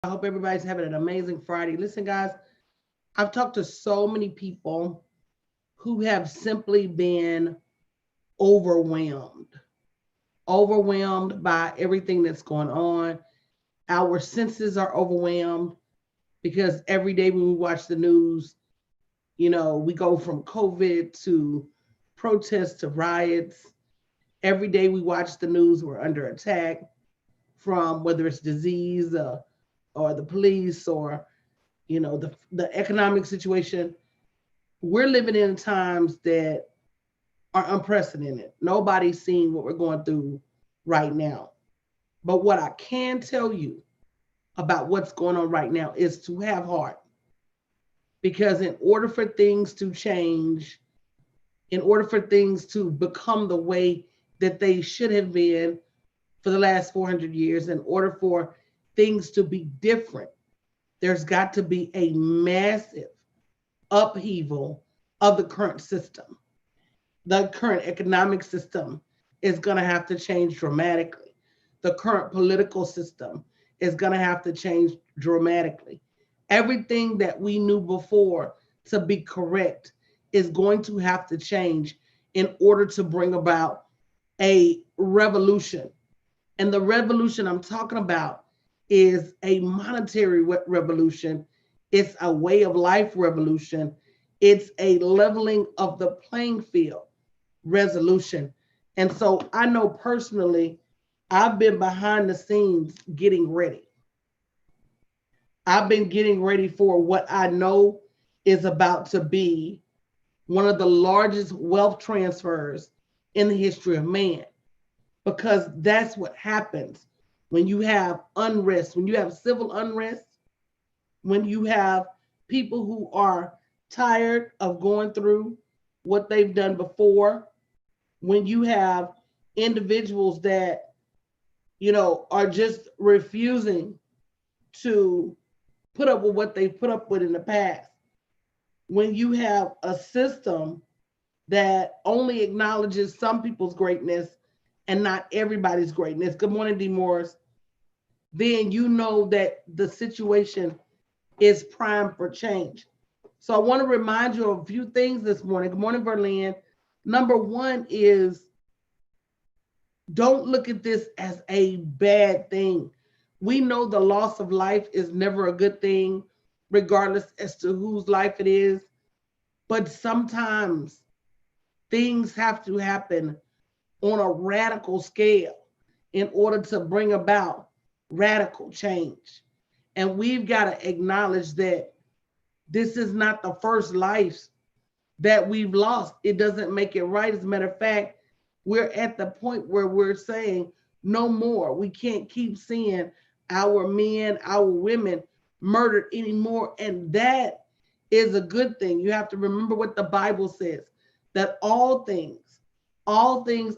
I hope everybody's having an amazing Friday. Listen, guys, I've talked to so many people who have simply been overwhelmed, overwhelmed by everything that's going on. Our senses are overwhelmed because every day when we watch the news, we go from COVID to protests to riots. Every day we watch the news, we're under attack from whether it's disease or the police or the economic situation. We're living in times that are unprecedented. Nobody's seen what we're going through right now. But what I can tell you about what's going on right now is to have heart. Because in order for things to change, in order for things to become the way that they should have been for the last 400 years, in order for things to be different, there's got to be a massive upheaval of the current system. The current economic system is going to have to change dramatically. The current political system is going to have to change dramatically. Everything that we knew before to be correct is going to have to change in order to bring about a revolution. And the revolution I'm talking about is a monetary revolution. It's a way of life revolution. It's a leveling of the playing field resolution. And so I know personally, I've been behind the scenes getting ready. I've been getting ready for what I know is about to be one of the largest wealth transfers in the history of man, because that's what happens when you have unrest, when you have civil unrest, when you have people who are tired of going through what they've done before, when you have individuals that, are just refusing to put up with what they put up with in the past, when you have a system that only acknowledges some people's greatness and not everybody's greatness. Good morning, D. Morris. Then you know that the situation is prime for change. So I want to remind you of a few things this morning. Good morning, Verlin. Number one is, don't look at this as a bad thing. We know the loss of life is never a good thing, regardless as to whose life it is. But sometimes things have to happen on a radical scale in order to bring about radical change. And we've got to acknowledge that this is not the first life that we've lost. It doesn't make it right. As a matter of fact, we're at the point where we're saying no more. We can't keep seeing our men, our women murdered anymore. And that is a good thing. You have to remember what the Bible says, that all things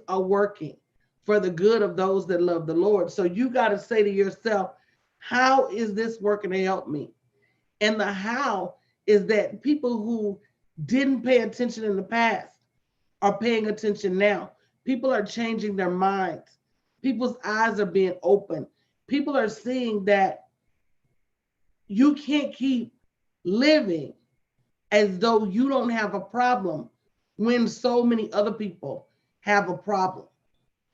are working for the good of those that love the Lord. So you got to say to yourself, how is this working to help me? And the how is that people who didn't pay attention in the past are paying attention now. People are changing their minds. People's eyes are being opened. People are seeing that you can't keep living as though you don't have a problem when so many other people have a problem.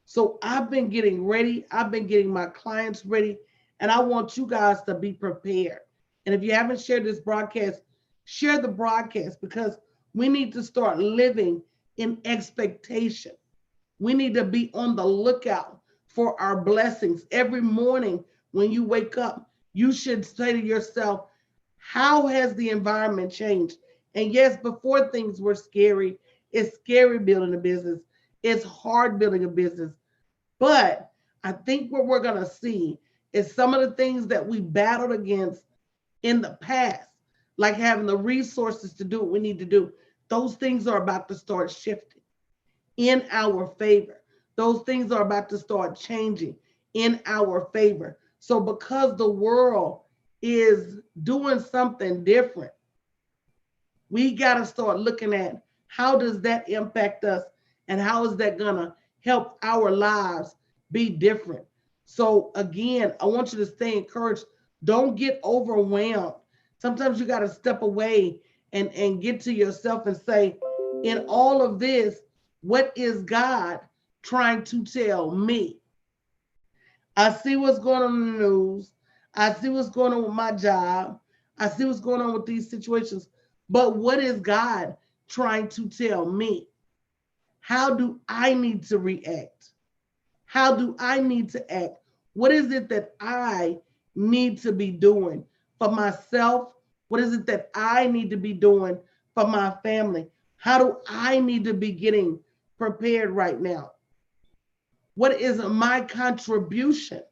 So I've been getting ready. I've been getting my clients ready. And I want you guys to be prepared. And if you haven't shared this broadcast, share the broadcast, because we need to start living in expectation. We need to be on the lookout for our blessings. Every morning when you wake up, you should say to yourself, how has the environment changed? And yes, before things were scary, it's scary building a business. It's hard building a business. But I think what we're going to see is some of the things that we battled against in the past, like having the resources to do what we need to do. Those things are about to start shifting in our favor. Those things are about to start changing in our favor. So because the world is doing something different, we got to start looking at how does that impact us and how is that going to help our lives be different. So again, I want you to stay encouraged. Don't get overwhelmed. Sometimes you got to step away and get to yourself and say, in all of this, what is God trying to tell me? I see what's going on in the news. I see what's going on with my job. I see what's going on with these situations. But what is God trying to tell me? How do I need to react? How do I need to act? What is it that I need to be doing for myself? What is it that I need to be doing for my family? How do I need to be getting prepared right now? What is my contribution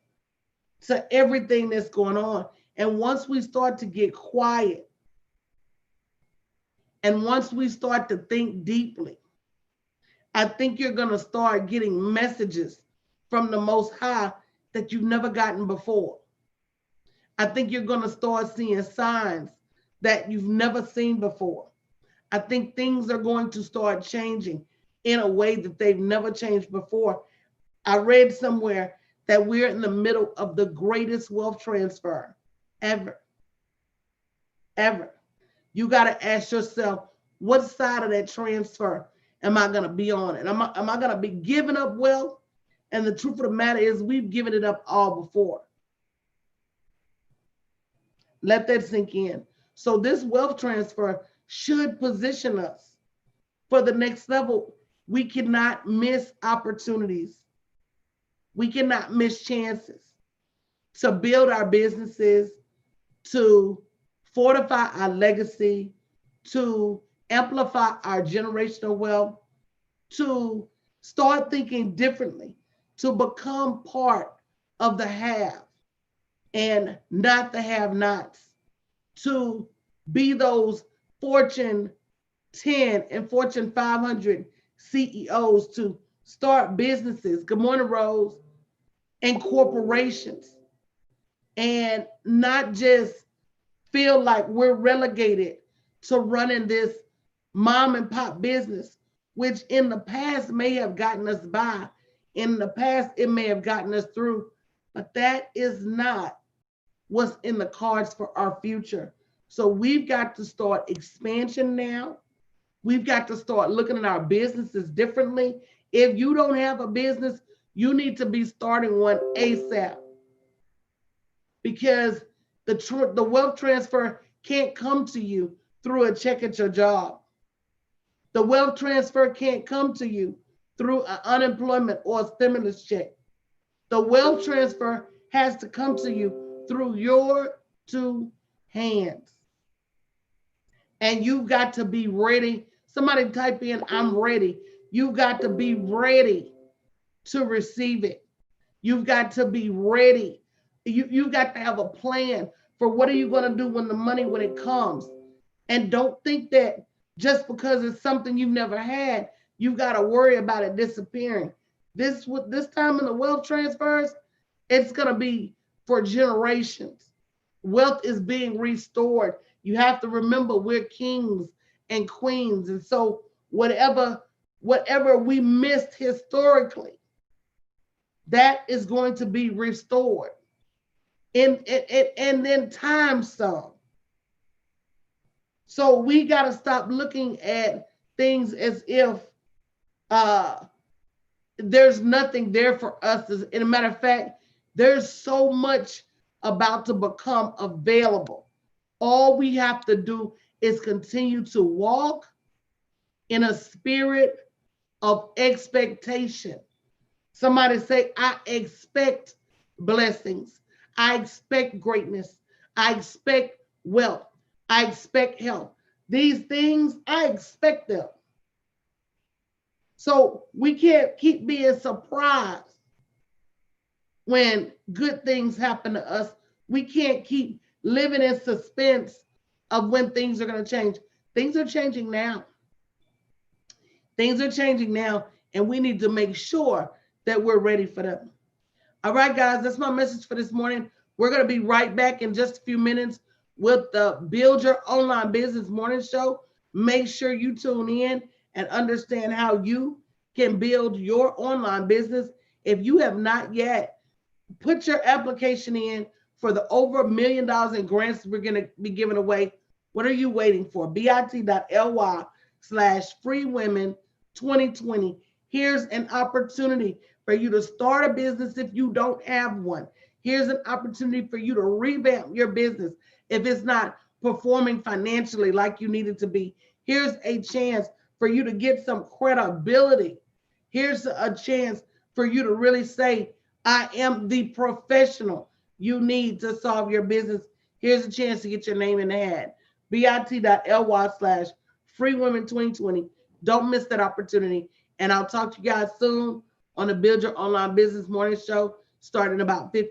to everything that's going on? And once we start to get quiet, and once we start to think deeply, I think you're going to start getting messages from the Most High that you've never gotten before. I think you're going to start seeing signs that you've never seen before. I think things are going to start changing in a way that they've never changed before. I read somewhere that we're in the middle of the greatest wealth transfer ever. Ever. You got to ask yourself, what side of that transfer am I going to be on? And am I going to be giving up wealth? And the truth of the matter is, we've given it up all before. Let that sink in. So this wealth transfer should position us for the next level. We cannot miss opportunities. We cannot miss chances to build our businesses, to fortify our legacy, to amplify our generational wealth, to start thinking differently, to become part of the have and not the have-nots, to be those Fortune 10 and Fortune 500 CEOs, to start businesses, good morning, Rose, and corporations, and not just feel like we're relegated to running this mom and pop business, which in the past may have gotten us by. In the past, it may have gotten us through, but that is not what's in the cards for our future. So we've got to start expansion now. We've got to start looking at our businesses differently. If you don't have a business, you need to be starting one ASAP, because the wealth transfer can't come to you through a check at your job. The wealth transfer can't come to you through an unemployment or a stimulus check. The wealth transfer has to come to you through your two hands. And you've got to be ready. Somebody type in, I'm ready. You've got to be ready to receive it. You've got to be ready. You've got to have a plan for what are you going to do when it comes. And don't think that just because it's something you've never had, you've got to worry about it disappearing. This time in the wealth transfers, it's going to be for generations. Wealth is being restored. You have to remember, we're kings and queens. And so whatever we missed historically, that is going to be restored. And then time some. So we got to stop looking at things as if there's nothing there for us. As a matter of fact, there's so much about to become available. All we have to do is continue to walk in a spirit of expectation. Somebody say, I expect blessings. I expect greatness. I expect wealth. I expect health. These things, I expect them. So we can't keep being surprised when good things happen to us. We can't keep living in suspense of when things are going to change. Things are changing now. Things are changing now, and we need to make sure that we're ready for them. All right, guys, that's my message for this morning. We're going to be right back in just a few minutes with the Build Your Online Business Morning Show. Make sure you tune in and understand how you can build your online business. If you have not yet, put your application in for the over $1 million in grants we're going to be giving away. What are you waiting for? bit.ly/freewomen2020. Here's an opportunity for you to start a business if you don't have one. Here's an opportunity for you to revamp your business if it's not performing financially like you need it to be. Here's a chance for you to get some credibility. Here's a chance for you to really say, I am the professional you need to solve your business. Here's a chance to get your name in the hat. bit.ly/freewomen2020. Don't miss that opportunity. And I'll talk to you guys soon on the Build Your Online Business Morning Show, starting about 15